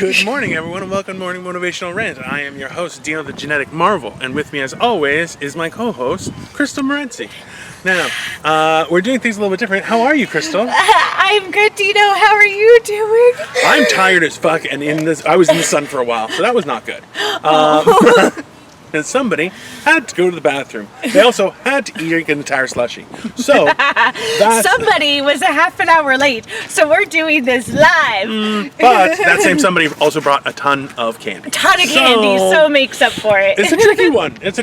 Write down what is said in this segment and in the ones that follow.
Good morning, everyone, and welcome to Morning Motivational Rant. I am your host, Dino the Genetic Marvel, and with me, as always, is my co-host, Crystal Morency. Now, we're doing things a little bit different. How are you, Crystal? I'm good, Dino. How are you doing? I'm tired as fuck, and I was in the sun for a while, so that was not good. And somebody had to go to the bathroom. They also had to eat an entire slushie. So, somebody was a half an hour late, so we're doing this live. But that same somebody also brought a ton of candy. Candy, so makes up for it. It's a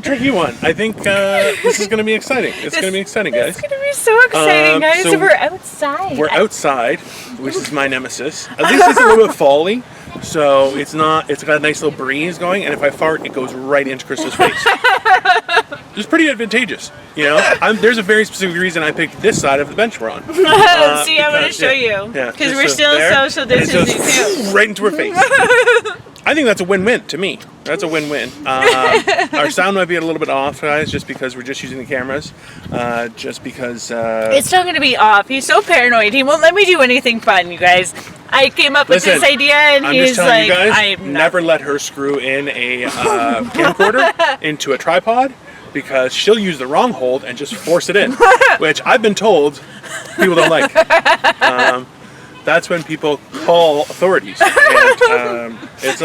tricky one. I think this is going to be exciting. It's going to be exciting, guys. It's going to be so exciting, guys. So we're outside. We're outside, which is my nemesis. At least it's a little bit fall-y. So it's got a nice little breeze going, and if I fart, it goes right into Crystal's face. It's pretty advantageous, you know. There's a very specific reason I picked this side of the bench we're on. See, I want to show you. Yeah, because we're still social distancing too. Right into her face. I think that's a win-win to me. That's a win-win. Our sound might be a little bit off, guys, just because we're just using the cameras. It's not going to be off. He's so paranoid. He won't let me do anything fun, you guys. I came up with this idea, and he's like, I'm never let her screw in a camcorder into a tripod, because she'll use the wrong hold and just force it in, which I've been told people don't like. That's when people call authorities, and it's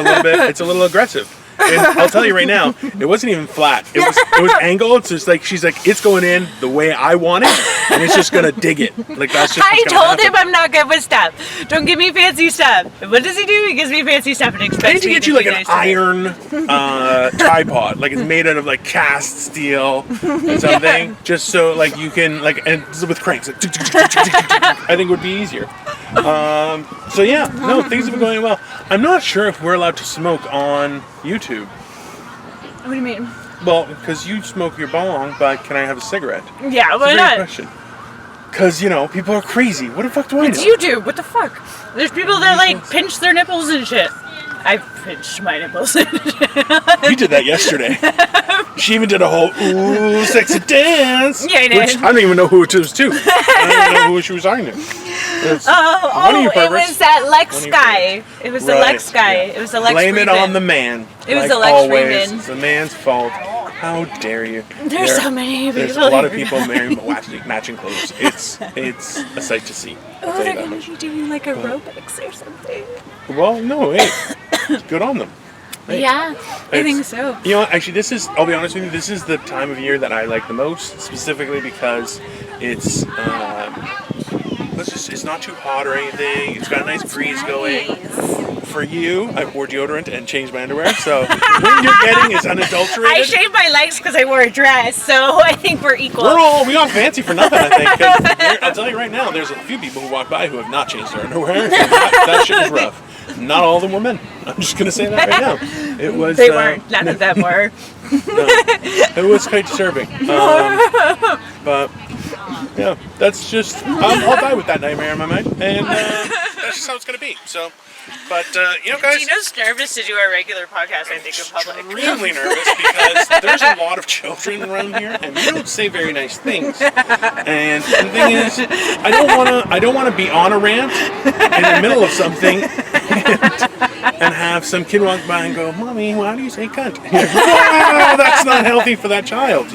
a little aggressive. And I'll tell you right now, it wasn't even flat. It was angled. It's just like she's like, it's going in the way I want it, and it's just gonna dig it. Like that's just. I told him I'm not good with stuff. Don't give me fancy stuff. What does he do? He gives me fancy stuff and expects I need to get you like an iron tripod, like it's made out of like cast steel or something, just so like you can and with cranks. Like, I think it would be easier. So yeah, no, things have been going well. I'm not sure if we're allowed to smoke on YouTube. What do you mean? Well, because you smoke your bong, but can I have a cigarette? Yeah, why not? Question. Because, people are crazy. What the fuck do I know? It's YouTube. What the fuck? There's people that pinch their nipples and shit. I've pinched my nipples and shit. You did that yesterday. She even did a whole ooh sexy dance. Yeah, I did. Which I don't even know who it was to. I don't even know who she was talking to. It was that Lex guy. It was the Lex guy. It was the Lex Blame Freeman. it on the man. It was the Lex Freeman. It's the man's fault. How dare you? There's so many people. There's a lot of people wearing matching clothes. It's a sight to see. Oh, they're going to be doing like aerobics or something. Well, no, hey, good on them. Hey, yeah, I think so. You know what, actually, I'll be honest with you, this is the time of year that I like the most, specifically because it's not too hot or anything. It's got a nice breeze going. For you, I wore deodorant and changed my underwear, so what you're getting is unadulterated. I shaved my legs because I wore a dress, so I think we're equal. We got fancy for nothing, I think. 'Cause I'll tell you right now, there's a few people who walk by who have not changed their underwear. And that shit was rough. Not all of them were men. I'm just gonna say that right now. It was. They weren't. None of them were. No, it was quite disturbing. But yeah, that's just. I'll die with that nightmare in my mind, and that's just how it's gonna be. So. But, guys... Dino's nervous to do our regular podcast, I think, in public. Extremely nervous because there's a lot of children around here, and we don't say very nice things. And the thing is, I don't want to be on a rant in the middle of something and have some kid walk by and go, "Mommy, why do you say cunt?" And you're like, "Oh, that's not healthy for that child,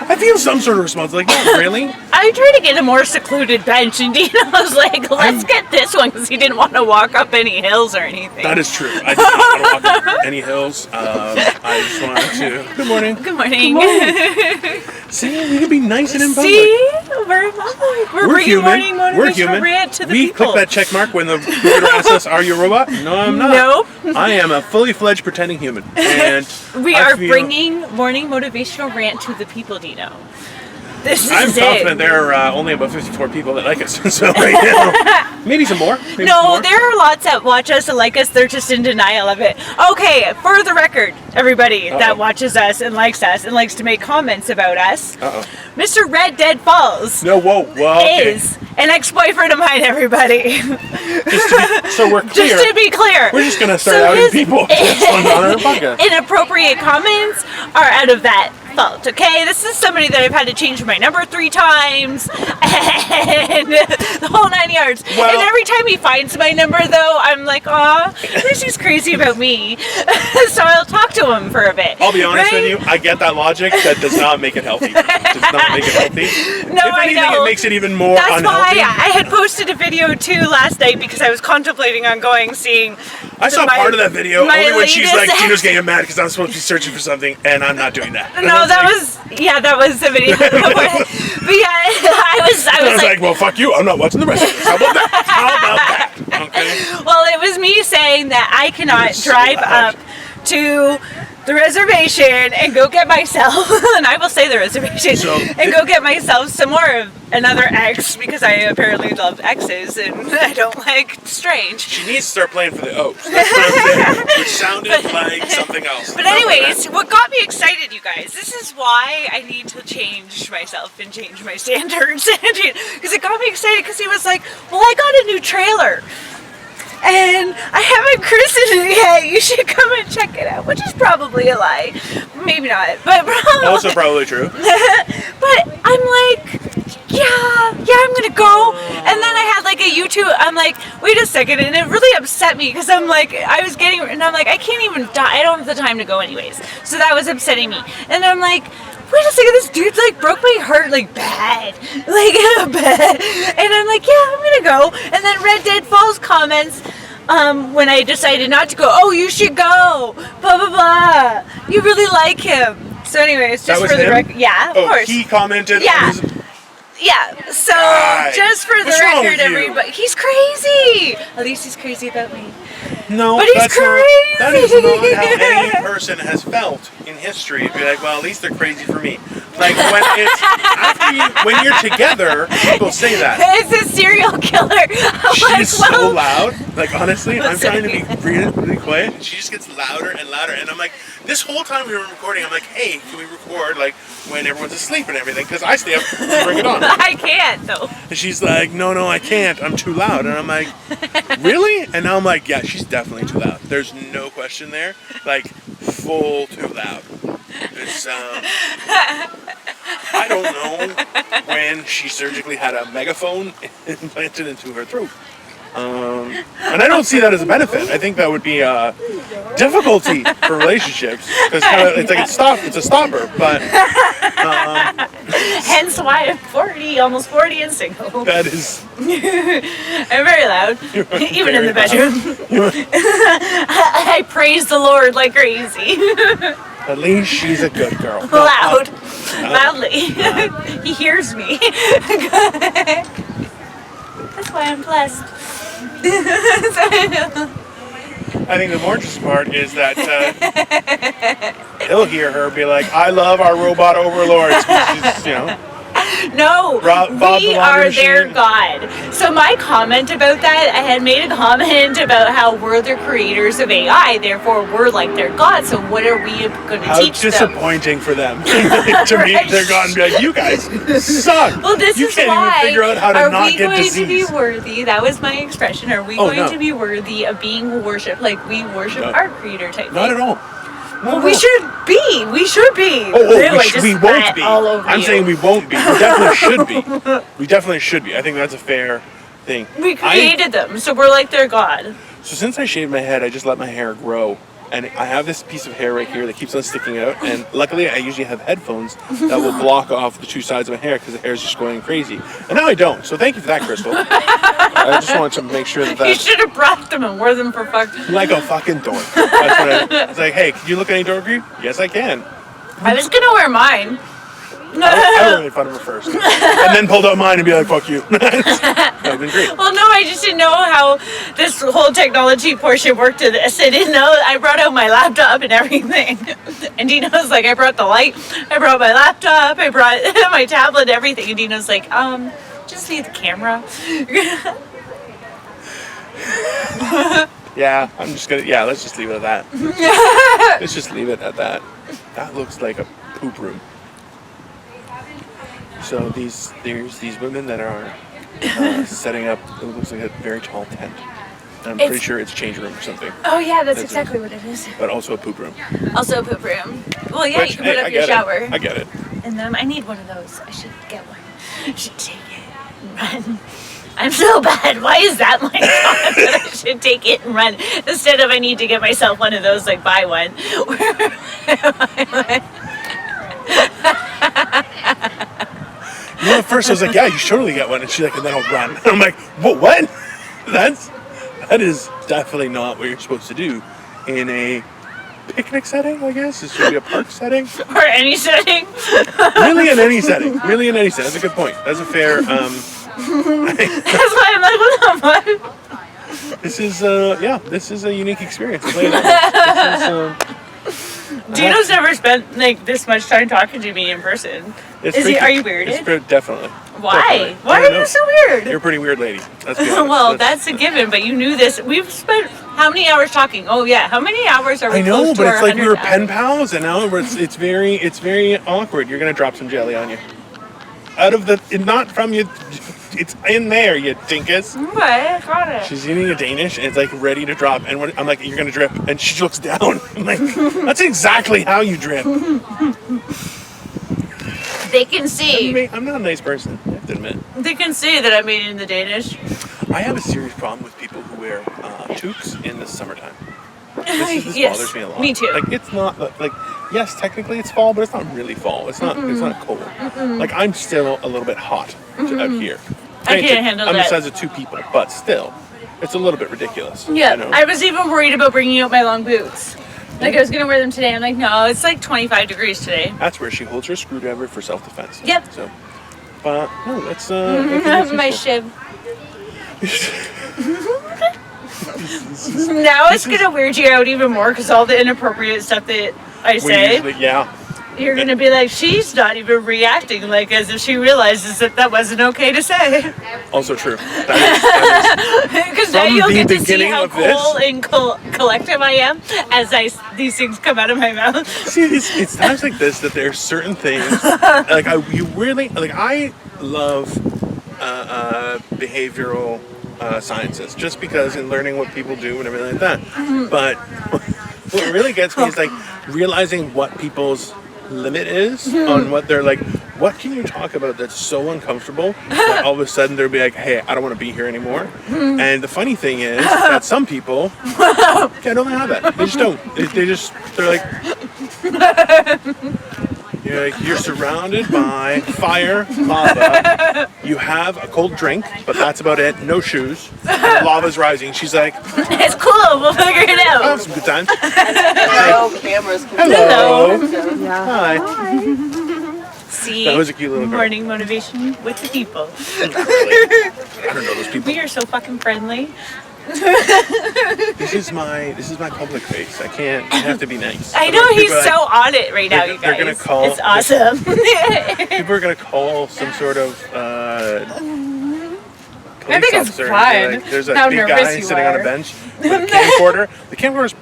I feel some sort of response, like, not really. I tried to get a more secluded bench, and Dino was like, let's get this one, because he didn't want to walk up any hills or anything. That is true. I did not want to walk up any hills. I just wanted to... Good morning. Good morning. Good morning. See, we can be nice and in public. See? We're in public. We're bringing human. Morning Motivational Rant to the people. We click that check mark when the computer asks us, are you a robot? No, I'm not. Nope. I am a fully fledged pretending human. And we are bringing Morning Motivational Rant to the people, Dino. I'm confident there are only about 54 people that like us, so right now, maybe some more. There are lots that watch us and like us, they're just in denial of it. Okay, for the record, everybody that watches us and likes to make comments about us, Mr. Red Dead Falls is an ex-boyfriend of mine, everybody. So we're clear. Just to be clear. We're just going to start outing people on our podcast. Inappropriate comments are out of that fault, okay? This is somebody that I've had to change my number 3 times and the whole 9 yards. Well, and every time he finds my number, though, I'm like, aw, he's crazy about me. So I'll talk to him for a bit. I'll be honest with you, I get that logic. That does not make it healthy. Does not make it healthy. No, if anything, I know. it makes it even more That's unhealthy. why I had posted a video too last night because I was contemplating on seeing. I saw part of that video only when she's like, latest- Dino's getting mad because I'm supposed to be searching for something and I'm not doing that. And No, that like, was the video. But yeah, I was like, well, fuck you. I'm not watching the rest of this. How about that? How about that? Okay. Well, it was me saying that I cannot so drive loud. up to the reservation and go get myself, and I will say the reservation, and go get myself some more of another X because I apparently love X's and I don't like strange. She needs to start playing for the O's. That's what I'm saying. Which sounded like something else. But anyways, what got me excited, you guys, this is why I need to change myself and change my standards. Because it got me excited because he was like, well, I got a new trailer. And I haven't christened it yet. You should come and check it out. Which is probably a lie. Maybe not. But probably. Also probably true. But I'm like, yeah, I'm gonna go. And then I had like a YouTube. I'm like, wait a second. And it really upset me because I'm like, and I'm like, I can't even die. I don't have the time to go anyways. So that was upsetting me. And I'm like, wait a second, this dude like broke my heart like bad. Like bad. And I'm like, yeah, I'm gonna go. And then Red Dead Falls comments when I decided not to go, oh, you should go. Blah blah blah. You really like him. So anyways, just for the record, yeah, of course. He commented. Yeah. Yeah, so God. just for the What's wrong record, with you? everybody, he's crazy. At least he's crazy about me. No, But he's that's crazy. Not, that is not how any person has felt in history. Be like, well, at least they're crazy for me. Like when you're together, people say that. It's a serial killer. I'm She's like, so loud. Like honestly, I'm trying to be Listen. really quiet, and she just gets louder and louder. And I'm like, this whole time we were recording, I'm like, hey, can we record like when everyone's asleep and everything? Because I stay up to bring it on. I can't though. And she's like, no, I can't. I'm too loud. And I'm like, really? And now I'm like, yeah, she's definitely too loud. There's no question there. Like, full too loud. It's, I don't know when she surgically had a megaphone implanted into her throat. And I don't see that as a benefit. I think that would be a difficulty for relationships. Because it's like it's a stopper. But Hence why I'm 40, almost 40 and single. that is... I'm very loud, even in the bedroom. I praise the Lord like crazy. At least she's a good girl. Loudly. He hears me. That's why I'm blessed. I think the more interesting part is that he'll hear her be like, I love our robot overlords. She's, No, Bob we the are Laundry their Machine. God. So my comment about that, I had made a comment about how we're the creators of AI, therefore we're like their God. So what are we going to How teach them? disappointing for them to meet their God and be like, you guys suck. Well, this you is can't why. even figure out how to are not we get going disease. to be worthy? That was my expression. Are we Oh, going no. to be worthy of being worshipped like we worship No. our creator type Not thing? at all. Well, we should be. We should be. We won't be. All over I'm you. saying we won't be. We definitely should be. We definitely should be. I think that's a fair thing. We created them, so we're like their God. So since I shaved my head, I just let my hair grow. And I have this piece of hair right here that keeps on sticking out. And luckily, I usually have headphones that will block off the two sides of my hair because the hair is just going crazy. And now I don't. So thank you for that, Crystal. I just wanted to make sure that You that's should have brought them and wore them for fuck. like a fucking dork. That's what I was like, hey, can you look any dorky? Yes, I can. I was gonna wear mine. I would have made fun of her first. And then pulled out mine and be like, fuck you. That would have been great. Well, no, I just didn't know how this whole technology portion worked to this. I didn't know. I brought out my laptop and everything. And Dino's like, I brought the light, I brought my laptop, I brought my tablet, everything. And Dino's like, just need the camera. Yeah, I'm just gonna, let's just leave it at that. Let's just leave it at that. That looks like a poop room. So there's these women that are setting up, it looks like a very tall tent. I'm pretty sure it's a change room or something. Oh yeah, that's exactly what it is. But also a poop room. Also a poop room. Well, yeah, Which, you can put up your shower. I get it. And then I need one of those. I should get one. I should take it and run. I'm so bad. Why is that my thought that I should take it and run instead of I need to get myself one of those, like buy one. At first I was like, yeah, you should totally get one. And she's like, and then I'll run. And I'm like, what? That is definitely not what you're supposed to do in a picnic setting, I guess. It should be a park setting. Or any setting. Really in any setting. That's a good point. That's a fair, That's why I'm like, what the fuck? This is a unique experience. Dino's never spent like this much time talking to me in person. Are you weirded? Definitely. Why? Definitely. Why are you so weird? You're a pretty weird lady. Let's be honest. Well, that's a given, but you knew this. We've spent how many hours talking? Oh yeah, how many hours are we? I know, close to but our it's like we were 100 pen hours? pals, and now it's very awkward. You're gonna drop some jelly on you. Out of the, not from you. It's in there, you dinkus. Okay, got it. She's eating a Danish, and it's like ready to drop. And I'm like, you're gonna drip, and she looks down. I'm like, that's exactly how you drip. They can see. I'm not a nice person, I have to admit. They can see that I'm eating the Danish. I have a serious problem with people who wear toques in the summertime. This Yes, bothers me a lot. me too. Like, it's not like, yes, technically it's fall, but it's not really fall. It's not cold. Like, I'm still a little bit hot out here. I can't handle I'm the that. size of 2 people, but still, it's a little bit ridiculous. Yeah, You know? I was even worried about bringing out my long boots. Like I was gonna wear them today. I'm like, no, it's like 25 degrees today. That's where she holds her screwdriver for self-defense. Yep. So, but no, that's My useful. shiv. Now it's gonna weird you out even more because all the inappropriate stuff that I say. You're gonna be like, she's not even reacting like as if she realizes that wasn't okay to say. Also true. That is Because now From you'll the get to see beginning how of this- cool and collective I am as these things come out of my mouth. See, it's times like this that there are certain things like I love behavioral sciences just because in learning what people do and everything like that. But what really gets me is like realizing what people's limit is on what they're like. What can you talk about that's so uncomfortable that all of a sudden they'll be like, hey, I don't want to be here anymore. And the funny thing is that some people don't have that. They just don't. They're like, you're surrounded by fire, lava. You have a cold drink, but that's about it. No shoes. Lava's rising. She's like, It's cool. We'll figure it I'll out. have some good times. Hello, cameras. Hello. Yeah. Hi. See, That was a cute little girl. morning motivation with the people. I don't know those people. We are so fucking friendly. This is my public face. I have to be nice. I know Otherwise he's people are so on it right now, they're- you guys. they're gonna call- It's awesome. people are gonna call some sort of police I think it's officer and be fun. like, there's a How big nervous guy you sitting on are. a bench with a camcorder. The camcorder's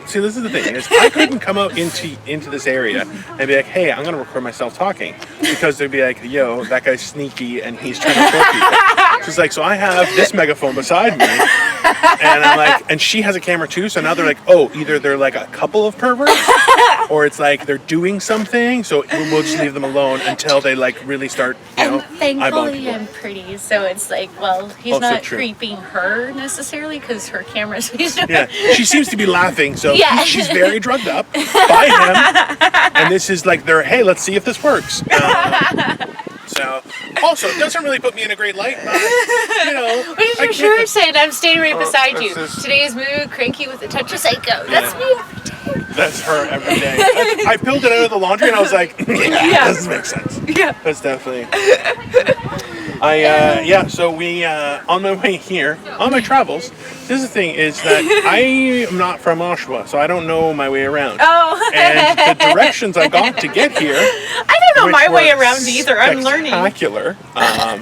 see, this is the thing, is I couldn't come out into this area and be like, hey, I'm gonna record myself talking, because they'd be like, yo, that guy's sneaky and he's trying to kill people. So it's like, so I have this megaphone beside me, and I'm like, and she has a camera too, so now they're like, oh, either they're like a couple of perverts, or it's like they're doing something, so we'll just leave them alone until they like really start, And eyeballing thankfully people. I'm pretty, so it's like, well, he's Also not true. creeping her necessarily because her camera's facing her. Yeah, she seems to be laughing, so Yeah. she's very drugged up by him. And this is like their, hey, let's see if this works. So, also, it doesn't really put me in a great light, but, you know. What is I your can't- shirt saying? I'm staying right beside that's you. this- Today's mood, cranky with a touch of psycho. That's Yeah. me every day. That's her every day. I peeled it out of the laundry and I was like, yeah, this makes sense. Yeah. That's definitely. So we, on my way here, on my travels, this is the thing, is that I am not from Oshawa, so I don't know my way around. Oh. And the directions I got to get here, I don't know which my way were around either. I'm learning. spectacular.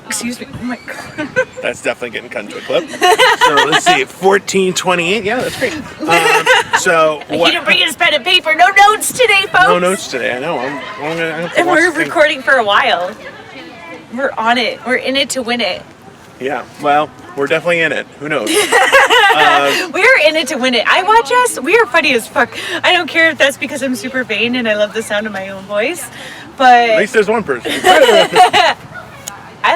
Excuse me. Oh my god. That's definitely getting cut into a clip. So let's see, 14:28. Yeah, that's great. So He what? didn't bring his pen and paper. No notes today, folks. No notes today. I know. I'm gonna have to And watch we're the thing. recording for a while. We're on it. We're in it to win it. Yeah. Well, We're definitely in it. Who knows? We're in it to win it. I watch us. We are funny as fuck. I don't care if that's because I'm super vain and I love the sound of my own voice. But At least there's one person. I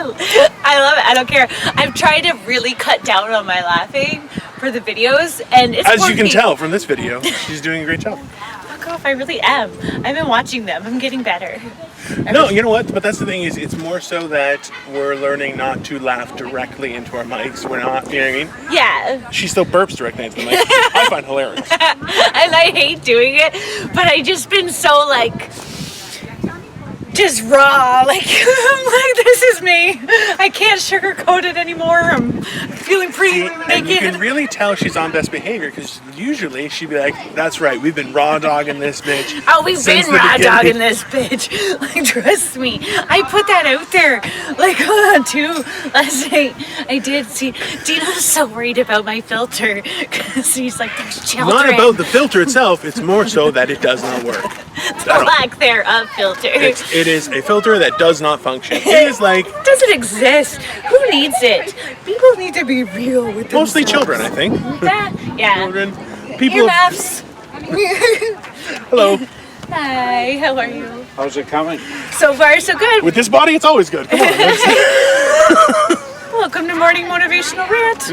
love it. I don't care. I've tried to really cut down on my laughing for the videos, and it's As you can working. tell from this video, she's doing a great job. Fuck off, I really am. I've been watching them. I'm getting better. No, you know what? But that's the thing is, it's more so that we're learning not to laugh directly into our mics. We're not, you know what I mean? Yeah. She still burps directly into the mic. I find hilarious. And I hate doing it, but I just been so like just raw. Like I'm like, this is me. I can't sugarcoat it anymore. I'm feeling pretty And you naked. can really tell she's on best behavior because usually she'd be like, "That's right, we've been raw dogging this bitch." Oh, we've since been the raw beginning." dogging this bitch. Like, trust me. I put that out there. Like, too. Last night, I did see. Dino's so worried about my filter because he's like, there's children. Not about the filter itself. It's more so that it does not work. the lack thereof filter. It is a filter that does not function. It is like It doesn't exist. Who needs it? People need to be real with mostly themselves. children, I think. That, yeah. Children, people. Earmuffs. Hello. Hi, how are you? How's it coming? So far, so good. With this body, it's always good. Come on. Welcome to Morning Motivational Rant.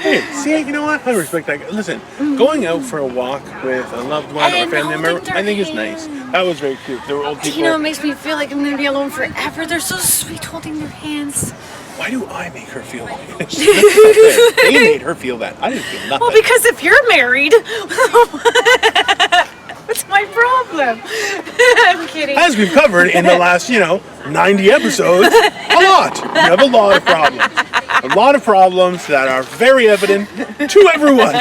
Hey, see, you know what? I respect that. Listen, going out for a walk with a loved one or a And family member, holding their I think is nice. That was very cute. There were old people. Dino makes me feel like I'm gonna be alone forever. They're so sweet holding their hands. Why do I make her feel like this? They made her feel that. I didn't feel nothing. Well, because if you're married, what's my problem? I'm kidding. As we've covered in the last, 90 episodes, a lot. We have a lot of problems. A lot of problems that are very evident to everyone.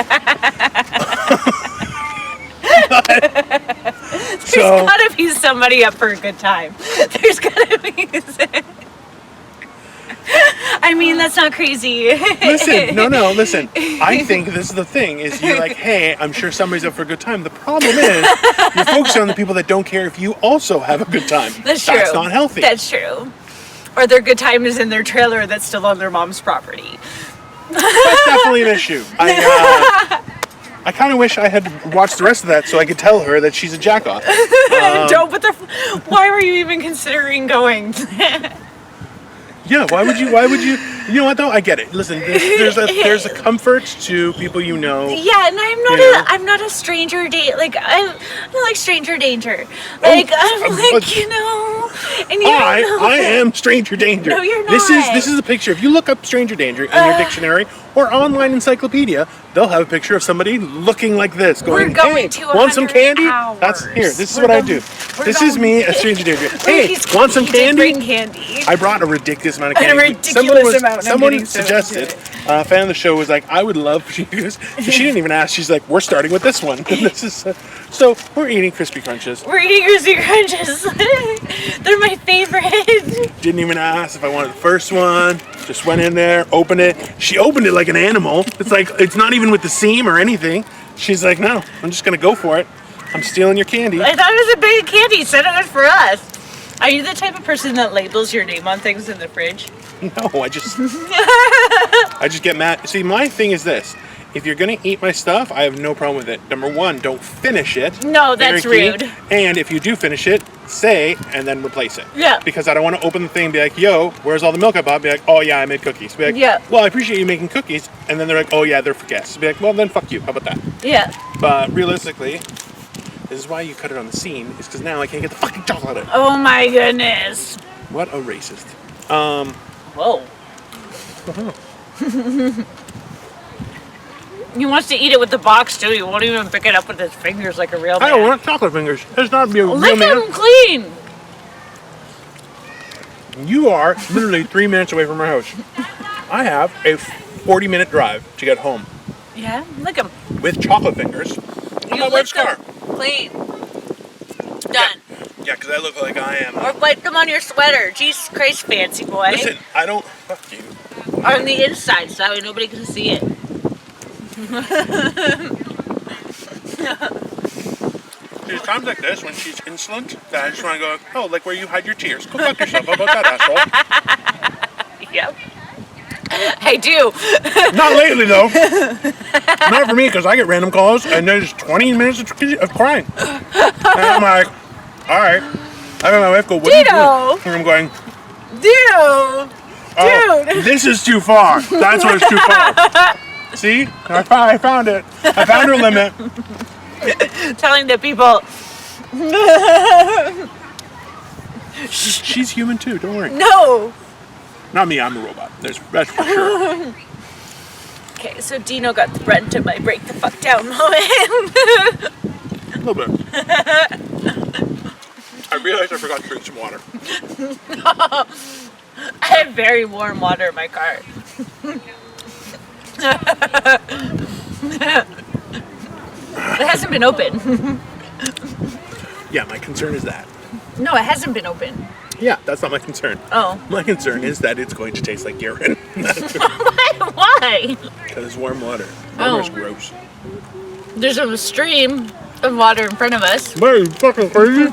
There's gotta be somebody up for a good time. There's gotta be. I mean, that's not crazy. Listen. I think this is the thing, is you're like, hey, I'm sure somebody's up for a good time. The problem is, you're focusing on the people that don't care if you also have a good time. That's true. That's not healthy. That's true. Or their good time is in their trailer that's still on their mom's property. That's definitely an issue. I kind of wish I had watched the rest of that so I could tell her that she's a jackoff. Don't put the. Why were you even considering going? Yeah, why would you? You know what though? I get it. Listen, there's a comfort to people you know. Yeah, and I'm not a stranger like I'm not like stranger danger. Like I'm like, and you I am stranger danger. No, you're not. This is a picture. If you look up stranger danger in your dictionary or online encyclopedia, they'll have a picture of somebody looking like this, going, We're going "Hey, to want some 100 candy?" hours. That's here. This is We're what I going- do. we're This is going- me, a stranger danger. Hey, He's- want some he did candy? Bring candy. I brought a ridiculous amount of A candy. ridiculous amount, and I'm Someone getting so suggested. A fan of the show was like, "I would love." She goes, she didn't even ask. She's like, "We're starting with this one." And this is so we're eating crispy crunches. We're eating Crispy Crunches. They're my favorite. Didn't even ask if I wanted the first one. Just went in there, opened it. She opened it like an animal. It's like it's not even with the seam or anything. She's like, "No, I'm just gonna go for it. I'm stealing your candy." I thought it was a big candy. Set it for us. Are you the type of person that labels your name on things in the fridge? No, I just get mad. See, my thing is this. If you're gonna eat my stuff, I have no problem with it. Number one, don't finish it. No, that's Very key. rude. And if you do finish it, say and then replace it. Yeah. Because I don't want to open the thing and be like, "Yo, where's all the milk I bought?" Be like, "Oh yeah, I made cookies." Be like, Yeah. "Well, I appreciate you making cookies." And then they're like, "Oh yeah, they're for guests." Be like, "Well, then fuck you. How about that?" Yeah. But realistically, this is why you cut it on the seam. Is because now I can't get the fucking chocolate out. Oh my goodness. What a racist. Whoa. He wants to eat it with the box too. He won't even pick it up with his fingers like a real man. I don't want chocolate fingers. It's not a real Lick man. them clean. You are literally 3 minutes away from our house. I have a 40-minute drive to get home Yeah, lick them. with chocolate fingers on my wife's car. Clean. Done. Yeah, because I look like I am. Or wipe them on your sweater. Jesus Christ, fancy boy. Listen, I don't. Fuck you. On the inside, so that way nobody can see it. There's times like this when she's insolent that I just want to go, "Oh, like where you hide your tears. Go fuck yourself. How about that, asshole?" Yep. I do. Not lately, though. Not for me, because I get random calls, and there's 20 minutes of crying. And I'm like, all right. I got my wife go, what are you doing? And I'm going, Dino! oh, Dude! this is too far. That's what it's too far. See? I found it. I found her limit. Telling the people. She's human too, don't worry. No! Not me, I'm a robot. That's for sure. Okay, so Dino got the brunt of my break the fuck down moment. A little bit. I realized I forgot to drink some water. I have very warm water in my car. It hasn't been open. Yeah, my concern is that. No, it hasn't been open. Yeah, that's not my concern. Oh. My concern is that it's going to taste like urine. Why? Because it's warm water. Oh. Water's gross. There's a stream of water in front of us. What, are you fucking crazy?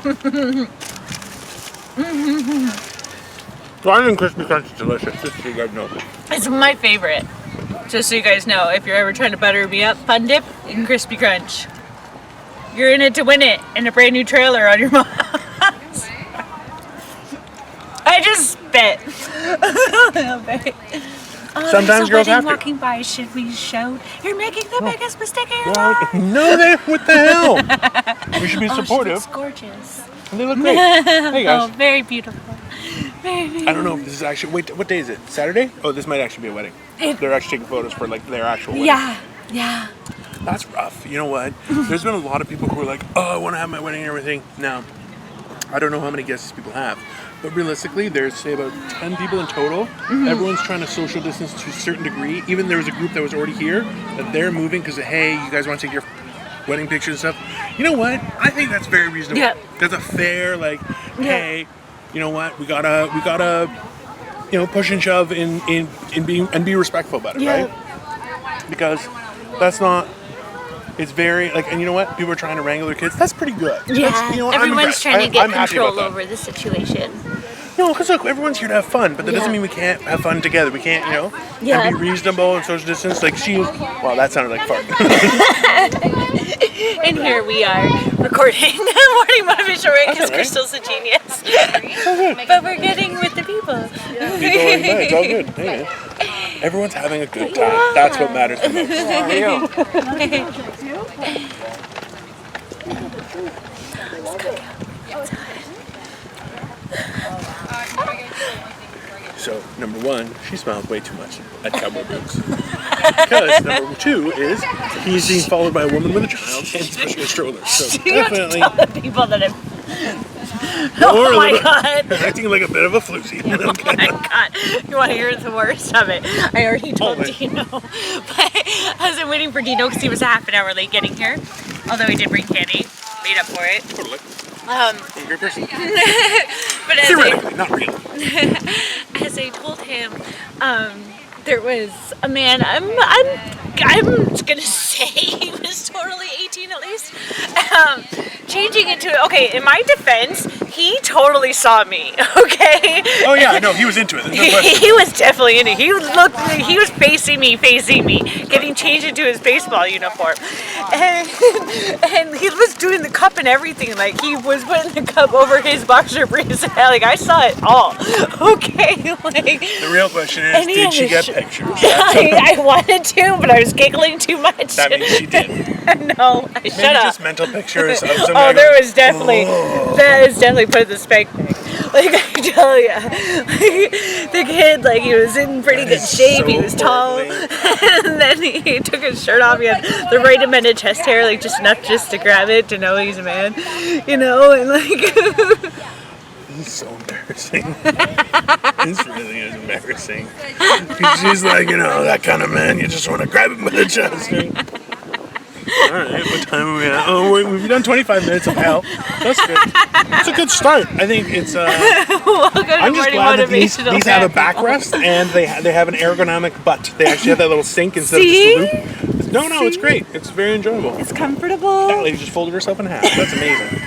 Flying and crispy crunch is delicious, just so you guys know. It's my favorite. Just so you guys know, if you're ever trying to butter me up, Fun Dip and Crispy Crunch. You're in it to win it in a brand new trailer on your mom's. I just spit. Sometimes girls have to. Walking by, should we shout? You're making the biggest mistake of your Well, life. no, what the hell? We should be supportive. It's gorgeous. They look great. Hey Oh, guys. very beautiful. Very beautiful. I don't know if this is actually. Wait, what day is it? Saturday? Oh, this might actually be a wedding. They're actually taking photos for like their actual wedding. Yeah. That's rough. You know what? There's been a lot of people who are like, oh, I want to have my wedding and everything. Now, I don't know how many guests people have, but realistically, there's say about 10 people in total. Mm-hmm. Everyone's trying to social distance to a certain degree. Even there was a group that was already here that they're moving because, hey, you guys want to take your wedding pictures and stuff. You know what? I think that's very reasonable. Yeah. That's a fair, like, hey, you know what? We gotta, you know, push and shove in being and be respectful about it, right? Because that's not. It's very like, and you know what? People are trying to wrangle their kids. That's pretty good. Yeah, that's, you know, everyone's trying to get I'm control over the situation. No, because look, everyone's here to have fun, but that doesn't mean we can't have fun together. We can't, you know, and be reasonable and social distance. Like well, that sounded like fart. And here we are recording Morning Motivational Rant because right. Crystal's a genius. But we're getting with the people. It's all good. Hey, everyone's having a good time. That's what matters the most. So, number one, she smiles way too much at cowboy boots. Because number two is he's being followed by a woman with a child and he's pushing a stroller. So definitely. Tell the people that I'm. Oh my god. Acting like a bit of a floozy. Oh my god. You want to hear the worst of it? I already told Dino. But I was waiting for Dino because he was half an hour late getting here. Although he did bring candy. Made up for it. Totally. Hungry person. But theoretically, not really. As I told him, there was a man. I'm gonna say he was totally 18 at least. Changing into okay. In my defense, he totally saw me. Okay. Oh yeah, no, he was into it. There's no question. He was definitely into it. He was facing me, getting changed into his baseball uniform, and he was doing the cup and everything. Like he was putting the cup over his boxer briefs. Like I saw it all. Okay. Like the real question is, did she get pictures? I wanted to, but I was giggling too much. That means she did. No, shut up. Just mental pictures of somebody. Oh, there was definitely, that is definitely put in the spank bank. Like I tell ya, the kid, like he was in pretty good shape. He was tall, and then he took his shirt off. He had the right amount of chest hair, like just enough just to grab it to know he's a man, you know, and like. It's so embarrassing. This really is embarrassing. She's like, you know, that kind of man, you just want to grab him by the chest. Alright, what time are we at? Oh, we've done 25 minutes of hell. That's good. It's a good start. I think it's, I'm just glad that these have a backrest and they have an ergonomic butt. They actually have that little sink instead of just a loop. No, it's great. It's very enjoyable. It's comfortable. That lady just folded herself in half. That's amazing.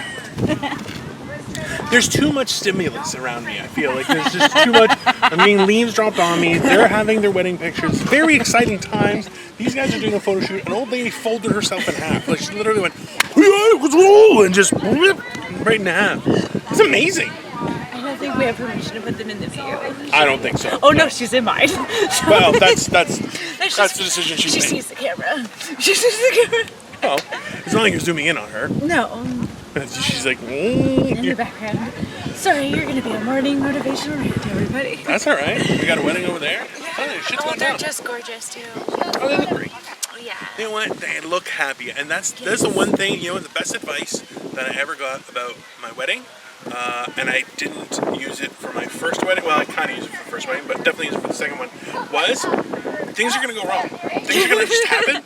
there's too much stimulus around me. I feel like there's just too much. I mean, leaves dropped on me. They're having their wedding pictures. Very exciting times. These guys are doing a photo shoot. An old lady folded herself in half. Like, she literally went, and just right in half. It's amazing. I don't think we have permission to put them in the video. I don't think so. Oh no, she's in mine. Well, that's the decision she She made. sees the camera. She sees the camera. Oh, it's not like you're zooming in on her. No. She's like, In the background. Sorry, you're gonna be a morning motivational rant, everybody. That's all right. We got a wedding over there. Oh, shit's going they're down. just gorgeous too. Oh, they look great. Oh yeah. You know what? They look happy, and that's the one thing. You know, the best advice that I ever got about my wedding, and I didn't use it for my first wedding. Well, I kind of used it for the first wedding, but definitely used it for the second one. Was things are gonna go wrong. Things are gonna just happen.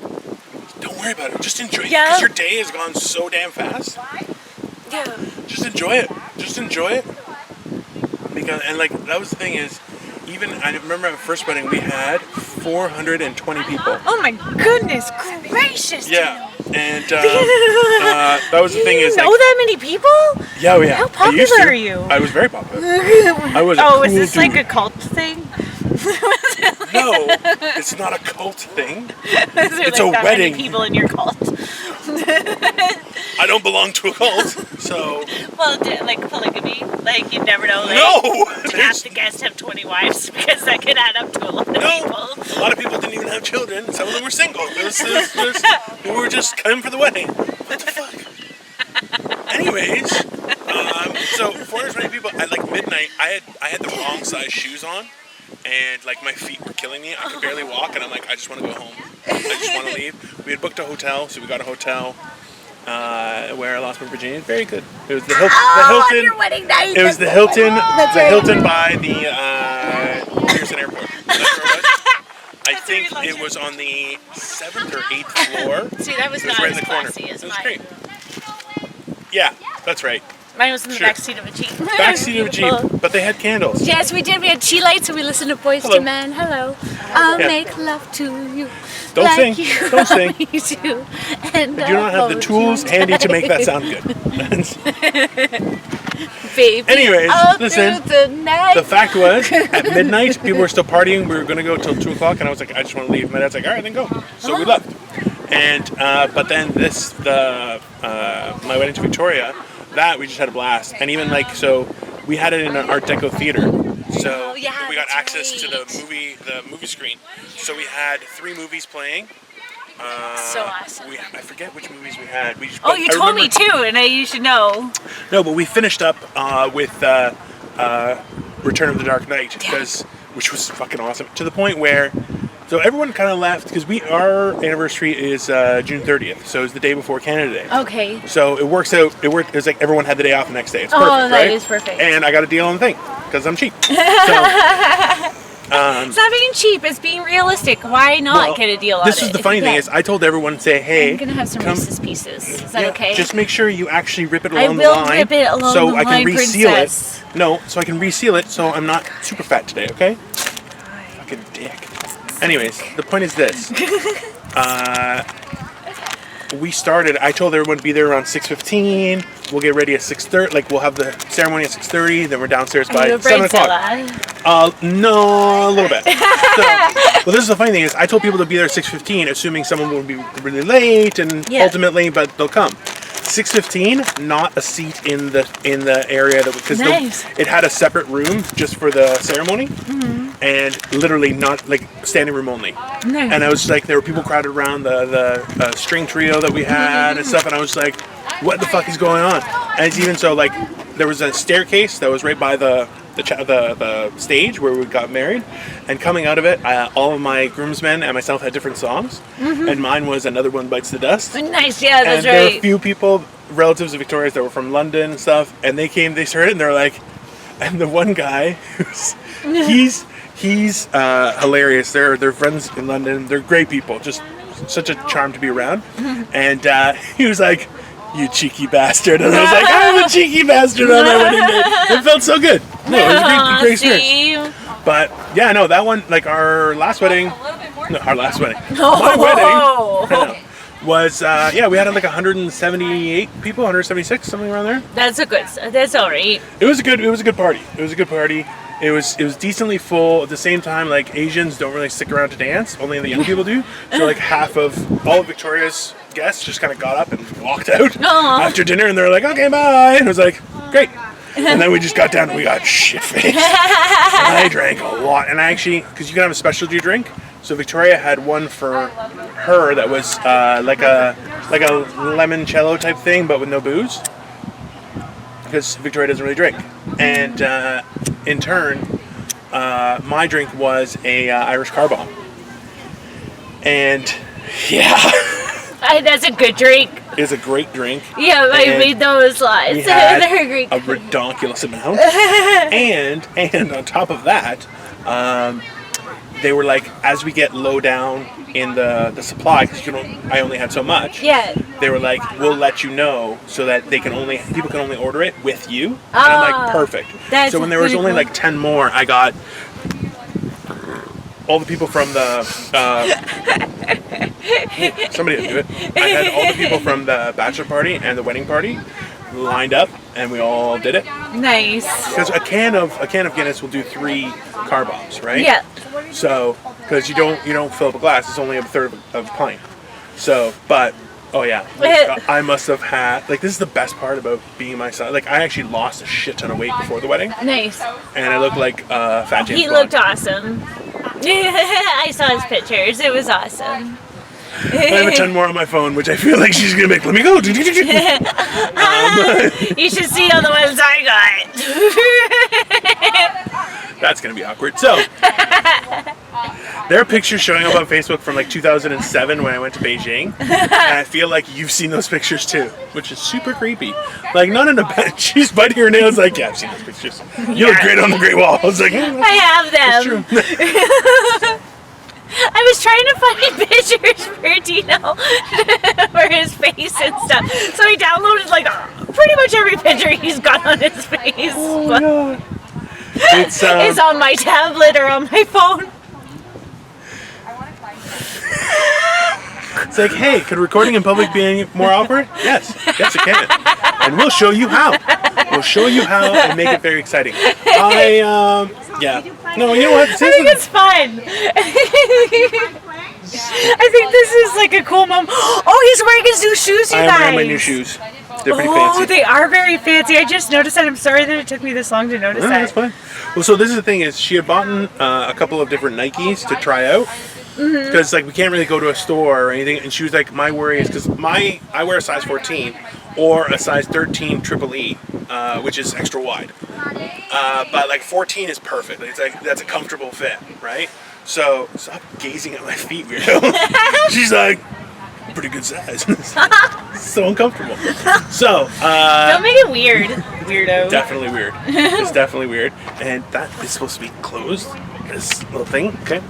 Don't worry about it. Just enjoy it, because your day has gone so damn fast. Yeah. Just enjoy it. Just enjoy it. Because that was the thing is, even I remember at the first wedding we had 420 people. Oh my goodness gracious! Yeah, and that was the thing is. You know that many people? Yeah, yeah. How popular are you? I was very popular. I was. Oh, a is cool this like dude. a cult thing? No, it's not a cult thing. It's a that wedding. Many people in your cult. I don't belong to a cult, so. Well, like polygamy, like you never know. Like, No, half the guests have 20 wives because that could add up to a lot of people. A lot of people didn't even have children. Some of them were single. It was just, we were just coming for the wedding. What the fuck? Anyways, so 420 people at like midnight. I had the wrong size shoes on, and like my feet were killing me. I could barely walk, and I'm like, I just want to go home. I just want to leave. We had booked a hotel, so we got a hotel where I lost my virginity. Very good. It was the Hilton. On your wedding night. It was the Hilton. The Hilton by the Pearson Airport. That's where it was. I think it was on the 7th or 8th floor. See, that was It not right as in the corner. classy as It was mine. great. Yeah, that's right. Mine was in the Sure. back seat of a Jeep. Backseat of a Jeep, but they had candles. Yes, we did. We had tea lights, and we listened to Boys Hello. to Men. Hello, I'll Yeah. make love to you. Don't like sing. You Don't sing. always do, and I do not have the tools handy to make that sound good. Baby, Anyways, all listen. through the night. The fact was, at midnight, people were still partying. We were going to go till 2 o'clock, and I was like, I just want to leave. My dad's like, all right, then go. So we left. And but then my wedding to Victoria, that we just had a blast. And even so we had it in an Art Deco theater. So we got that's access to right. the movie screen. So we had 3 movies playing. So awesome. I forget which movies we had. Oh, you told me too, and you should know. No, but we finished up with Return of the Dark Knight, which was fucking awesome. To the point where, so everyone kind of left because our anniversary is June 30th, so it's the day before Canada Day. Okay. So it works out. It was like everyone had the day off the next day. It's perfect, that right? is perfect. And I got a deal on the thing because I'm cheap. So, It's not being cheap, it's being realistic. Why not get a deal on it? This is the funny thing is, I told everyone, say, hey, I'm gonna have some come, Reese's Pieces. Is that yeah, okay? Just make sure you actually rip it I along the will line. rip it along so the I can line, reseal princess. it. No, so I can reseal it so I'm not super fat today, okay? Fucking dick. Anyways, the point is this. I told everyone to be there around 6:15. We'll get ready at 6:30. Like, we'll have the ceremony at 6:30. Then we're downstairs by 7 o'clock. No, a little bit. Well, this is the funny thing is, I told people to be there at 6:15, assuming someone will be really late, and ultimately, but they'll come. 6:15, not a seat in the area because it had a separate room just for the ceremony, and literally not like standing room only. Nice. And I was like, there were people crowded around the string trio that we had and stuff, and I was like, what the fuck is going on? And it's even so, like, there was a staircase that was right by the stage where we got married, and coming out of it, all of my groomsmen and myself had different songs, and mine was Another One Bites the Dust. Nice, yeah, that's and there were a right. few people, relatives of Victoria's, that were from London and stuff, and they came, they heard it, and they're like, and the one guy, he's hilarious. They're friends in London. They're great people, just such a charm to be around. And he was like, "You cheeky bastard," and I was like, "I'm a cheeky bastard on my wedding day." It felt so good. No, it was a great experience. But yeah, no, that one, like our last wedding. No, our last wedding. My wedding. was we had like 178 people, 176, something around there. That's all right. It was a good party. It was decently full. At the same time, like, Asians don't really stick around to dance. Only the young people do. So like half of all of Victoria's guests just kind of got up and walked out after dinner, and they were like, okay, bye. And it was like, great. And then we just got down and we got shit-faced. I drank a lot. And I actually, because you can have a specialty drink, so Victoria had one for her that was like a limoncello type thing, but with no booze. Because Victoria doesn't really drink. And in turn, my drink was a Irish car bomb. And yeah. That's a good drink. It's a great drink. Yeah, I made those slides. We had They're great. a redonkulous amount. and on top of that, they were like, as we get low down in the supply, because I only had so much. Yeah. They were like, we'll let you know so that people can only order it with you. And I'm like, perfect. So when there was only like 10 more, I got all the people from the somebody will do it. I had all the people from the bachelor party and the wedding party lined up, and we all did it. Nice. Because a can of Guinness will do 3 car bombs, right? Yeah. So because you don't fill up a glass, it's only a third of a pint. So, but oh yeah, I must have had, like, this is the best part about being my son. Like, I actually lost a shit ton of weight before the wedding. Nice. And I looked like Fat James He Bond. looked awesome. I saw his pictures. It was awesome. I have a ton more on my phone, which I feel like she's gonna make. Let me go. You should see all the ones I got. That's gonna be awkward. So there are pictures showing up on Facebook from like 2007 when I went to Beijing, and I feel like you've seen those pictures too, which is super creepy. Like, not in a bad. She's biting her nails. Like, yeah, I've seen those pictures. You look great on the Great Wall. I was like, I have them. That's true. I was trying to find pictures for Dino for his face and stuff. So I downloaded like pretty much every picture he's got on his face. Oh my god. It's on my tablet or on my phone. It's like, hey, could recording in public be more awkward? Yes it can. And we'll show you how. We'll show you how and make it very exciting. Yeah. No, you know what? I think it's fun. I think this is like a cool moment. Oh, he's wearing his new shoes, you guys. I'm wearing my new shoes. They're pretty fancy. Oh, they are very fancy. I just noticed that. I'm sorry that it took me this long to notice that. That's fine. Well, so this is the thing is, she had bought a couple of different Nikes to try out. Because like we can't really go to a store or anything, and she was like, my worry is because I wear a size 14 or a size 13 triple E, which is extra wide, but like 14 is perfect. It's like that's a comfortable fit, right? So stop gazing at my feet, weirdo. She's like, pretty good size. So uncomfortable. So don't make it weird, weirdo. Definitely weird. It's definitely weird, and that is supposed to be closed. This little thing, okay?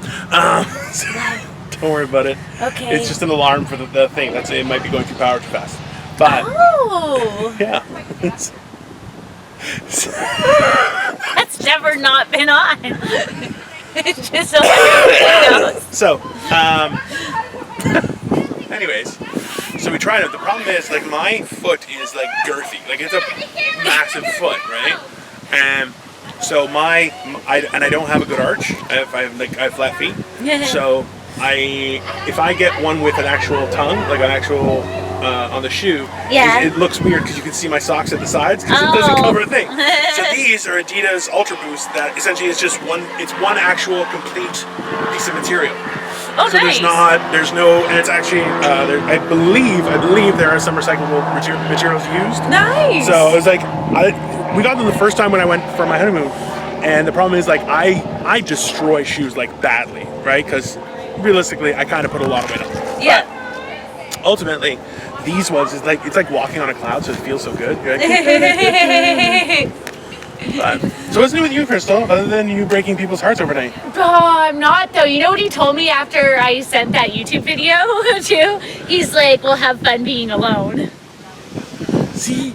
So don't worry about it. Okay. It's just an alarm for the thing. It might be going through power too fast. But yeah. That's never not been on. It's just hilarious. So, anyways, so we tried it. The problem is, like, my foot is like girthy. Like, it's a massive foot, right? And so I don't have a good arch. I have flat feet. So if I get one with an actual tongue, like an actual on the shoe, it looks weird because you can see my socks at the sides because it doesn't cover a thing. So these are Adidas Ultra Boost that essentially is just one actual complete piece of material. Oh, so nice. there's no, and it's actually, I believe there are some recyclable materials used. Nice. So it was like, we got them the first time when I went for my honeymoon, and the problem is, like, I destroy shoes like badly, right? Because realistically, I kind of put a lot of weight on them. Yeah. But ultimately, these ones it's like walking on a cloud, so it feels so good. Right? So what's new with you, Crystal, other than you breaking people's hearts overnight? Oh, I'm not though. You know what he told me after I sent that YouTube video too? He's like, we'll have fun being alone. See,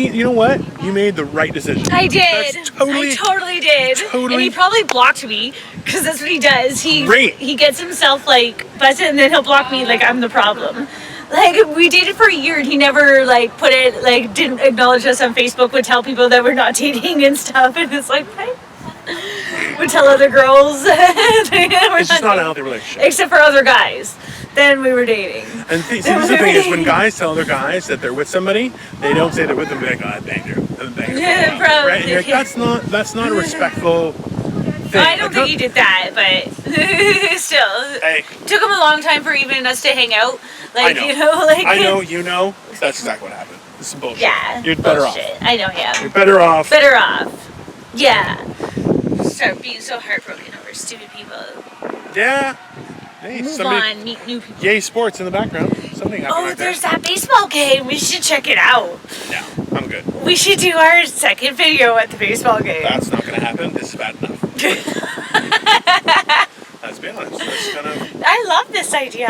you know what? You made the right decision. I did. I totally did. Totally. And he probably blocked me because that's what he does. Great. He gets himself like busted and then he'll block me like I'm the problem. Like, we dated for a year and he never, like, put it, like, didn't acknowledge us on Facebook, would tell people that we're not dating and stuff. And it's like, hey. Would tell other girls. It's just not a healthy relationship. Except for other guys. Then we were dating. And see, this is the thing is when guys tell other guys that they're with somebody, they don't say they're with them. They're like, oh, I banged her. I banged her. Yeah, probably. Right? And you're like, that's not a respectful thing. I don't think he did that, but still. Hey. Took him a long time for even us to hang out. Like, I know. you know, like. I know, you know. That's exactly what happened. This is bullshit. Yeah. You're better bullshit. off. I know, yeah. You're better off. Better off. Yeah. Start being so heartbroken over stupid people. Yeah. Hey, Move on, meet new people. Yay, sports in the background. Something happened. Oh, right there's there. that baseball game. We should check it out. No, I'm good. We should do our second video at the baseball game. That's not going to happen. This is bad enough. Let's be honest. That's kind of. I love this idea.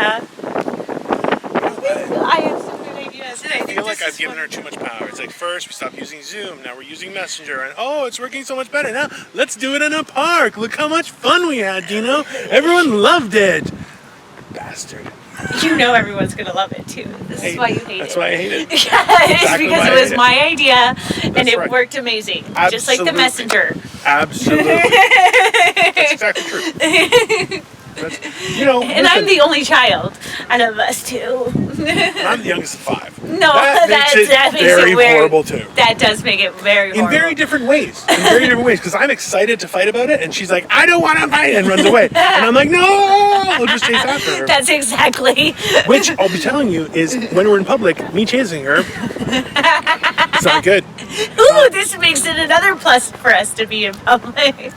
I have some good ideas. I feel like I've given her too much power. It's like first we stopped using Zoom, now we're using Messenger, and oh, it's working so much better. Now let's do it in a park. Look how much fun we had, Dino. Everyone loved it. Bastard. You know everyone's gonna love it too. This is why you hate That's it. why I hate it. Yeah, it's Exactly because why it I was hate it. my idea and That's it right. worked amazing. Just like the Absolutely. messenger. Absolutely. That's exactly true. That's, you know, And I'm the only child out of us two. I'm the youngest of 5. No, that makes it very horrible too. That does make it very In horrible. very different ways. In very different ways. Because I'm excited to fight about it, and she's like, I don't want to fight, and runs away. And I'm like, no, I'll just chase after her. That's exactly. Which I'll be telling you is when we're in public, me chasing her, it's not good. Ooh, this makes it another plus for us to be in public.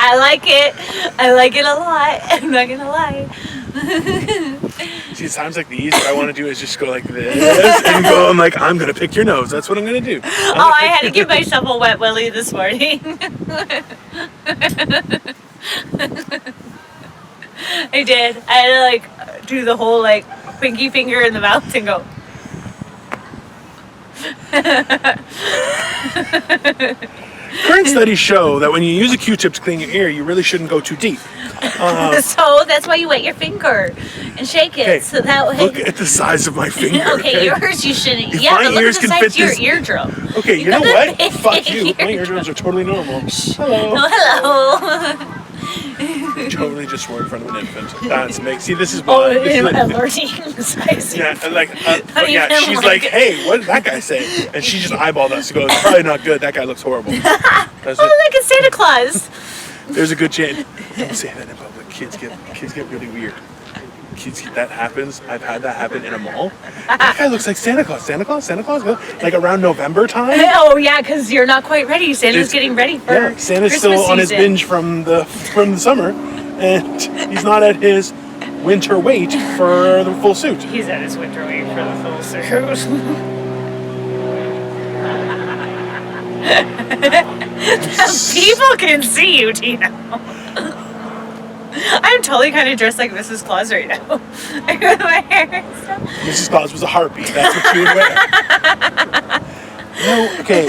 I like it. I like it a lot. I'm not gonna lie. See, times like these, what I want to do is just go like this and go. I'm like, I'm gonna pick your nose. That's what I'm gonna do. Oh, I had to give myself a wet willy this morning. I did. I had to like do the whole like pinky finger in the mouth and go. Current studies show that when you use a Q-tip to clean your ear, you really shouldn't go too deep. So that's why you wet your finger and shake it. Okay, So that way. look at the size of my finger. Okay, yours you shouldn't. If Yeah, my but look ears at the can size fit of your this- eardrum. Okay, you know got what? the Fuck big you. My eardrum. eardrums are totally normal. Hello. Hello. Totally just swore in front of an infant. That's makes. See, this is Oh, why. This is like- alerting size. yeah, and like, Not yeah, even she's like- like, hey, what did that guy say? And she just eyeballed us. She goes, probably not good. That guy looks horrible. That's Oh, it. look, it's Santa Claus. There's a good chance. Don't say that in public. Kids get really weird. That happens. I've had that happen in a mall. That guy looks like Santa Claus. Santa Claus. Santa Claus. Like around November time. Oh yeah, because you're not quite ready. Santa's It's- getting ready for Yeah, Santa's Christmas still on his season. binge from the summer, and he's not at his winter weight for the full suit. He's at his winter weight for the full suit. People can see you, Dino. I'm totally kind of dressed like Mrs. Claus right now. I got my hair and stuff. Mrs. Claus was a harpy. That's what she would wear. No, okay.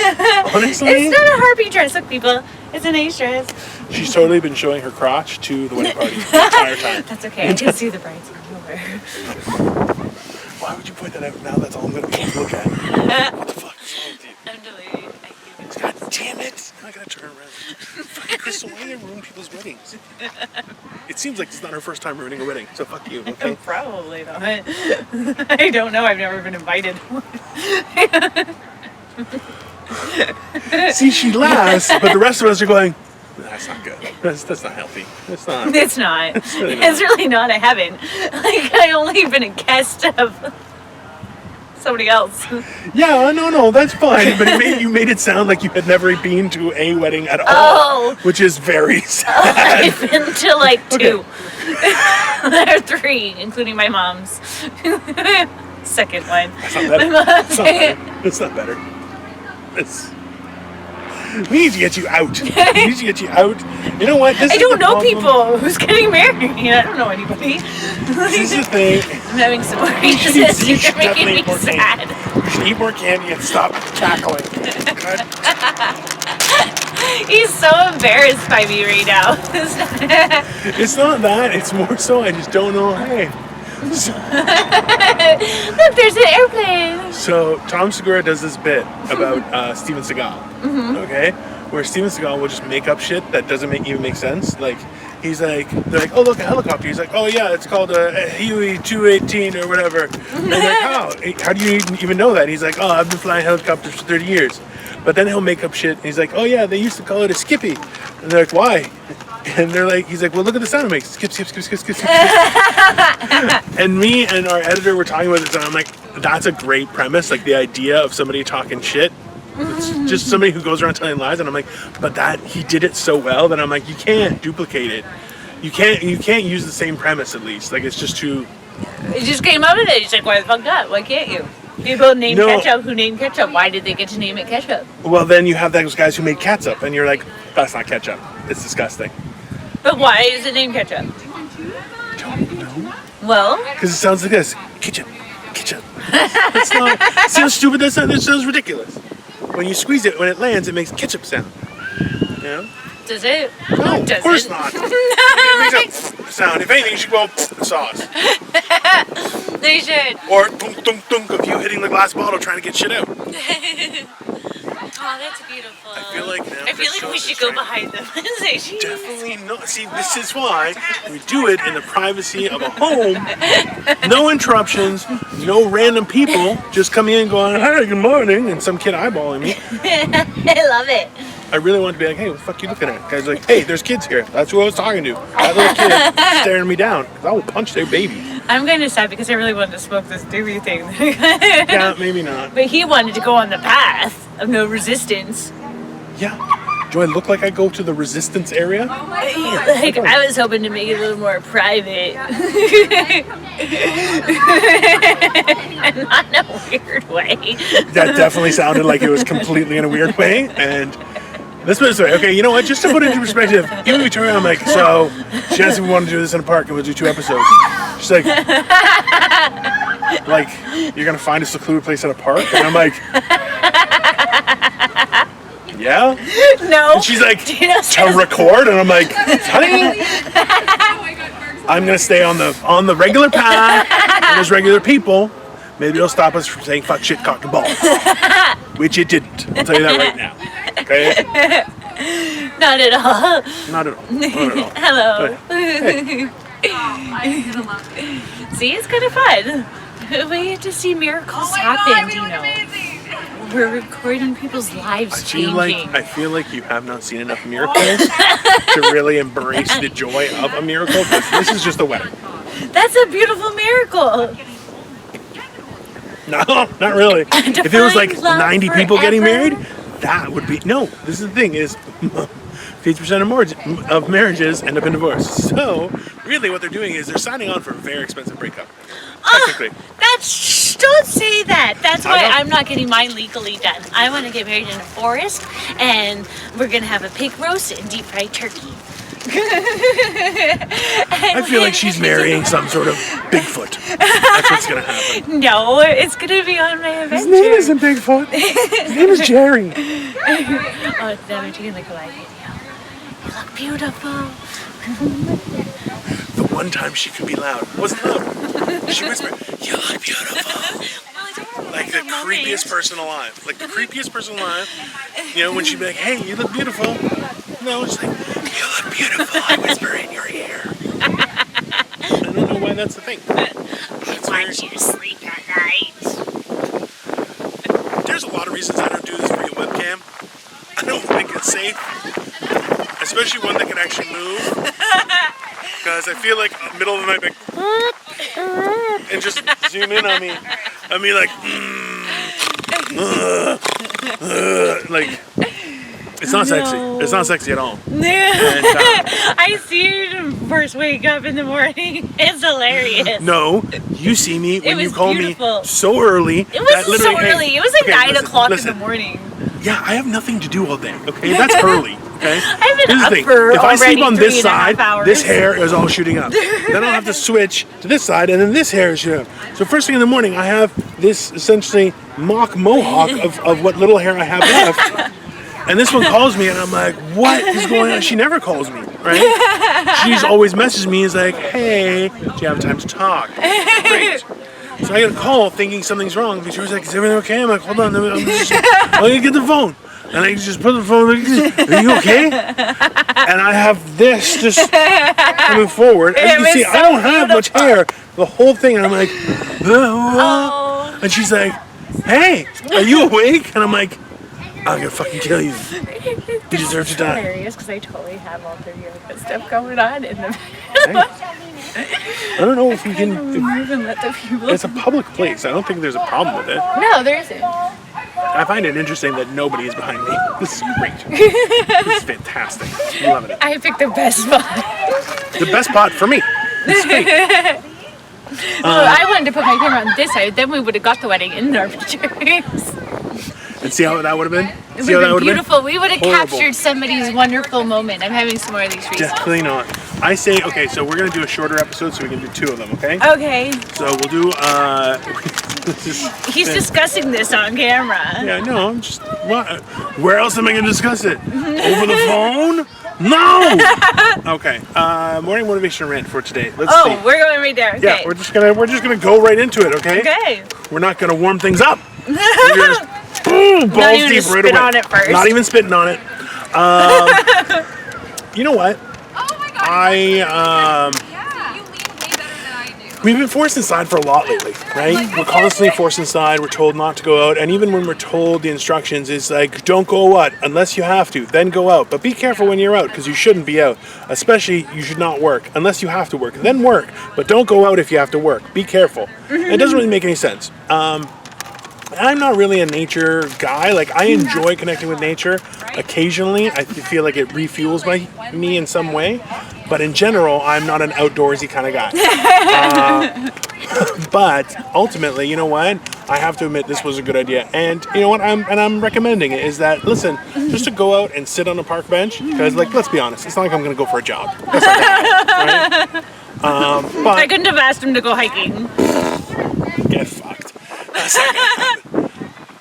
Honestly, It's not a harpy dress, look, people. It's a nice dress. she's totally been showing her crotch to the wedding party the entire time. That's okay. I can see the brides coming over. Why would you point that out now? That's all I'm going to be able to look at. What the fuck is wrong with you? I'm deleting. God damn it! I'm not gonna turn around. Fucking Crystal, why do you ruin people's weddings? It seems like it's not her first time ruining a wedding, so fuck you, okay? Probably not. I don't know. I've never been invited. See, she laughs, but the rest of us are going, that's not good. That's not healthy. That's not. It's not. It's really not. It's really not. I haven't. Like, I only been a guest of somebody else. Yeah, no, that's fine. But you made it sound like you had never been to a wedding at all, Oh. which is very sad. I've been to like 2. There are 3, including my mom's. Second one. That's not better. That's not better. That's not better. We need to get you out. We need to get you out. You know what? This I is don't the know problem. people who's getting married. I don't know anybody. This is the thing. I'm having some more You should You're making definitely me eat more candy. sad. You should eat more candy and stop cackling. God. He's so embarrassed by me right now. It's not that. It's more so I just don't know. Hey, Look, there's an airplane. So Tom Segura does this bit about Steven Seagal, okay? Where Steven Seagal will just make up shit that doesn't even make sense. Like, they're like, oh, look, a helicopter. He's like, oh yeah, it's called a Huey 218 or whatever. And they're like, how do you even know that? And he's like, oh, I've been flying helicopters for 30 years. But then he'll make up shit. And he's like, oh yeah, they used to call it a skippy. And they're like, why? And they're like, he's like, well, look at the sound it makes. Skip, skip, skip, skip, skip, skip. And me and our editor were talking about this, and I'm like, that's a great premise. Like, the idea of somebody talking shit. It's just somebody who goes around telling lies. And I'm like, but he did it so well that I'm like, you can't duplicate it. You can't use the same premise, at least. Like, it's just too... It just came out of it. He's like, why the fuck not? Why can't you? People name ketchup who named ketchup. Why did they get to name it ketchup? Well, then you have those guys who made catsup, and you're like, that's not ketchup. It's disgusting. But why is it named ketchup? Don't know. Well? Because it sounds like this. Ketchup. It's not... See how stupid that sounds? It sounds ridiculous. When you squeeze it, when it lands, it makes ketchup sound. You know? Does it? No, of course not. It makes a sound. If anything, you should go sauce. They should. Or dunk, dunk, dunk of you hitting the glass bottle trying to get shit out. Oh, that's beautiful. I feel like we should go behind them and say she. Definitely not. See, this is why we do it in the privacy of a home. No interruptions. No random people just coming in going, hi, good morning, and some kid eyeballing me. I love it. I really want to be like, hey, what the fuck are you looking at? Guys like, hey, there's kids here. That's who I was talking to. That little kid staring me down. I will punch their baby. I'm kind of sad because I really wanted to smoke this doobie thing. Yeah, maybe not. But he wanted to go on the path of no resistance. Yeah. Do I look like I go to the resistance area? Like, I was hoping to make it a little more private. Not in a weird way. That definitely sounded like it was completely in a weird way. And let's put it this way. Okay, you know what? Just to put it into perspective, even when we turn around, I'm like, so she asked if we wanted to do this in a park and we'll do 2 episodes. She's like, you're going to find a secluded place at a park? And I'm like, yeah? No. And she's like, to record? And I'm like, honey, I'm going to stay on the regular path. And there's regular people. Maybe it'll stop us from saying fuck, shit, cock, and balls. Which it didn't. I'll tell you that right now. Okay? Not at all. Not at all. Not at all. Hello. Hey. See, it's kind of fun. We get to see miracles happen, Dino. We're recording people's lives changing. I feel like you have not seen enough miracles to really embrace the joy of a miracle, because this is just a wedding. That's a beautiful miracle. No, not really. If it was like 90 people getting married, that would be... No, this is the thing, is 50% of marriages end up in divorce. So, really what they're doing is they're signing on for a very expensive breakup. Technically. Don't say that. That's why I'm not getting mine legally done. I want to get married in a forest, and we're going to have a pig roast and deep fried turkey. I feel like she's marrying some sort of Bigfoot. That's what's going to happen. No, it's going to be on my adventure. His name isn't Bigfoot. His name is Jerry. Oh, then I'm taking the Hawaii video. You look beautiful. The one time she could be loud. Wasn't loud. She whispered, you look beautiful. Like the creepiest person alive. Like the creepiest person alive. You know, when she'd be like, hey, you look beautiful. No, it's like, you look beautiful. I whisper in your ear. I don't know why that's the thing. I want you to sleep at night. There's a lot of reasons I don't do this via webcam. I don't think it's safe. Especially one that can actually move. Because I feel like middle of the night, like, and just zoom in on me. I mean, like, like, it's not sexy. It's not sexy at all. And, I see you first wake up in the morning. It's hilarious. No, you see me when you call beautiful. Me so early. It was so early. It was like 9 o'clock in the morning. Yeah, I have nothing to do all day. Okay, that's early. Okay. I've been up for if I sleep on this 3.5 side, hours. this hair is all shooting up. Then I'll have to switch to this side, and then this hair is shooting up. So first thing in the morning, I have this essentially mock mohawk of what little hair I have left. And this one calls me, and I'm like, what is going on? She never calls me, right? She's always messaged me, is like, hey, do you have time to talk? Great. So I get a call thinking something's wrong. Because she was like, is everything okay? I'm like, hold on, I'm gonna get the phone. And I just put the phone, like, are you okay? And I have this just coming forward. As you can see, I don't have much hair. The whole thing, and I'm like, oh. And she's like, hey, are you awake? And I'm like, I'm gonna fucking kill you. You deserve to die. Hilarious, because I totally have all the yoga stuff going on in the. I don't know if you can. Even let the people. It's a public place. I don't think there's a problem with it. No, there isn't. I find it interesting that nobody is behind me. This is great. This is fantastic. I'm loving it. I picked the best spot. The best spot for me. It's great. I wanted to put my camera on this side, then we would have got the wedding in our pictures. And see how that would have been? It would have been beautiful. We would have captured somebody's wonderful moment. I'm having some more of these recently. Definitely not. I say, okay, so we're going to do a shorter episode so we can do 2 of them, okay? Okay. So we'll do, He's discussing this on camera. Yeah, no, I'm just, what? Where else am I going to discuss it? Over the phone? No! Okay, morning motivational rant for today. Let's see. We're going right there. Okay. Yeah, we're just gonna go right into it, okay? Okay. We're not gonna warm things up. We're just balls Not even deep right spit away. on it first. Not even spitting on it. You know what? Oh my god. I You lean way better than I do. We've been forced inside for a lot lately, right? We're constantly forced inside. We're told not to go out, and even when we're told the instructions is like, don't go out unless you have to, then go out. But be careful when you're out, because you shouldn't be out. Especially, you should not work unless you have to work. Then work, but don't go out if you have to work. Be careful. It doesn't really make any sense. I'm not really a nature guy. Like, I enjoy connecting with nature occasionally. I feel like it refuels me in some way. But in general, I'm not an outdoorsy kind of guy. But ultimately, you know what? I have to admit this was a good idea. And you know what? I'm recommending it is that, listen, just to go out and sit on a park bench, because, like, let's be honest, it's not like I'm going to go for a jog. That's not gonna happen, right? But I couldn't have asked him to go hiking. get fucked. That's not gonna happen.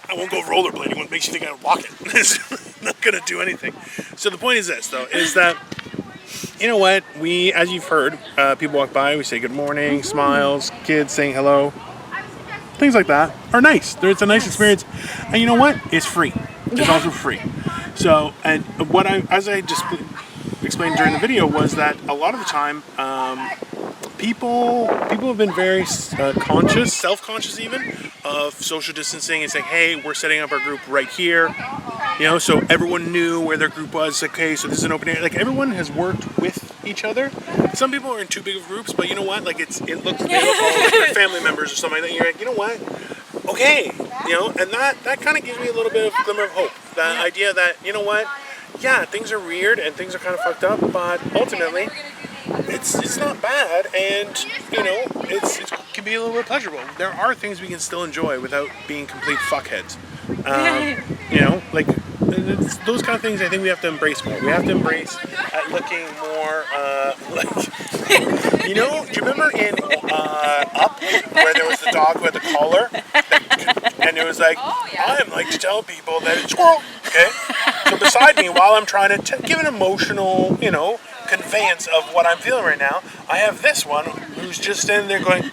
I won't go rollerblading. What makes you think I'm walking? It's not gonna do anything. So the point is this, though, is that, you know what? We, as you've heard, people walk by, we say good morning, smiles, kids saying hello, things like that are nice. It's a nice experience, and you know what? It's free. It's also free. So, and what as I just explained during the video was that a lot of the time, people have been very conscious, self-conscious even, of social distancing and saying, hey, we're setting up our group right here, you know, so everyone knew where their group was. Okay, so this is an open area. Like, everyone has worked with each other. Some people are in too big of groups, but you know what? Like, they look all like their family members or something like that. You're like, you know what? Okay, you know, and that kind of gives me a little bit of glimmer of hope. The idea that, you know what? Yeah, things are weird and things are kind of fucked up, but ultimately, it's not bad, and you know, it can be a little bit pleasurable. There are things we can still enjoy without being complete fuckheads. You know, like it's those kind of things. I think we have to embrace more. We have to embrace at looking more like, you know. Do you remember in Up where there was the dog who had the collar, and it was like, I like to tell people that it's squirrel. Okay, so beside me, while I'm trying to give an emotional, you know, conveyance of what I'm feeling right now, I have this one who's just standing there going,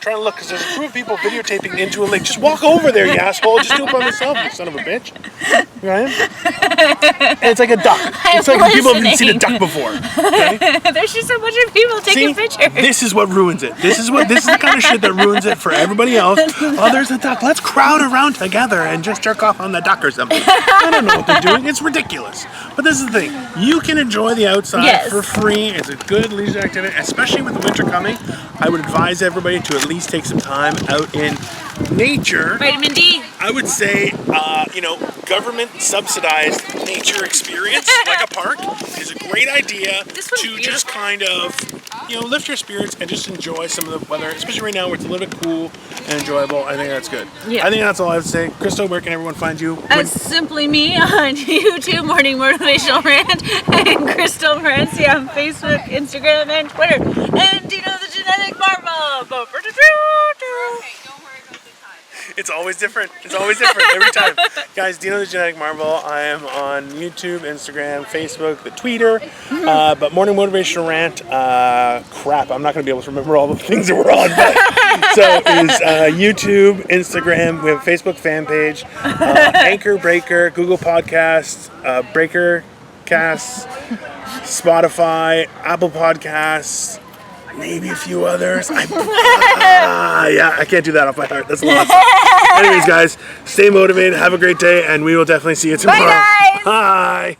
trying to look, because there's a group of people videotaping into a lake. Just walk over there, you asshole. Just do it by myself, you son of a bitch. Right? And it's like a duck. It's like people haven't seen a duck before. Okay? There's just a bunch of people taking pictures. This is what ruins it. This is the kind of shit that ruins it for everybody else. Oh, there's a duck. Let's crowd around together and just jerk off on the duck or something. I don't know what they're doing. It's ridiculous. But this is the thing. You can enjoy the outside for free. It's a good leisure activity, especially with the winter coming. I would advise everybody to at least take some time out in nature. Vitamin D. I would say, you know, government subsidized nature experience, like a park, is a great idea to just kind of, you know, lift your spirits and just enjoy some of the weather, especially right now where it's a little bit cool and enjoyable. I think that's good. Yeah. I think that's all I have to say. Crystal, where can everyone find you? Simply me on YouTube, Morning Motivational Rant, and Crystal Morency on Facebook, Instagram, and Twitter, and Dino the Genetic Marvel. Okay, don't worry about the time. It's always different. It's always different every time. Guys, Dino the Genetic Marvel. I am on YouTube, Instagram, Facebook, the Twitter. But Morning Motivational Rant, crap, I'm not going to be able to remember all the things that we're on. But, so is YouTube, Instagram, we have a Facebook fan page, Anchor, Breaker, Google Podcasts, Breaker Casts, Spotify, Apple Podcasts, maybe a few others. Yeah, I can't do that off my heart. That's a lot. Anyways, guys, stay motivated. Have a great day, and we will definitely see you tomorrow. Bye, guys. Bye.